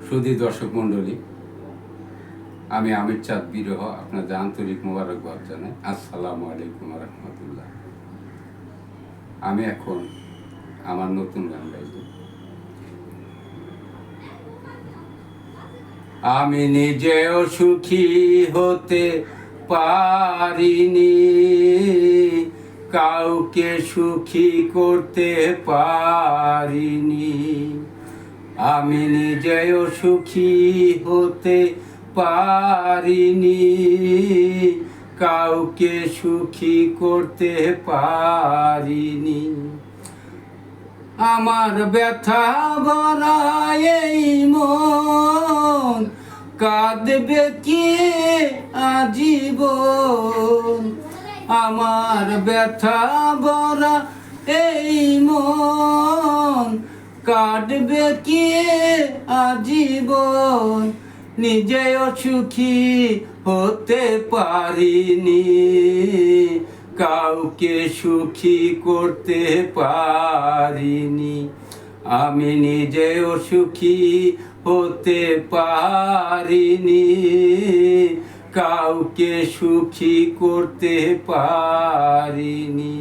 সুধী দর্শক মণ্ডলী, আমি আমির চাঁদ বিরহ আপনাদের আন্তরিক মোবারকবাদ জানাই। আসসালামু আলাইকুম রহমতুল্লাহ। আমি এখন আমার নতুন গান গাইব। আমি নিজেও সুখী হতে পারিনি, কাউকে সুখী করতে পারিনি। আমি নিজেও সুখী হতে পারিনি, কাউকে সুখী করতে পারিনি। আমার ব্যথা ভরা এই মন কাঁদবে কে আজীবন। আমার ব্যথা ভরা এই মন কাঁদবে কে আজীবন। নিজেও সুখী হতে পারিনি, কাউকে সুখী করতে পারিনি। আমি নিজেও সুখী হতে পারিনি, কাউকে সুখী করতে পারিনি।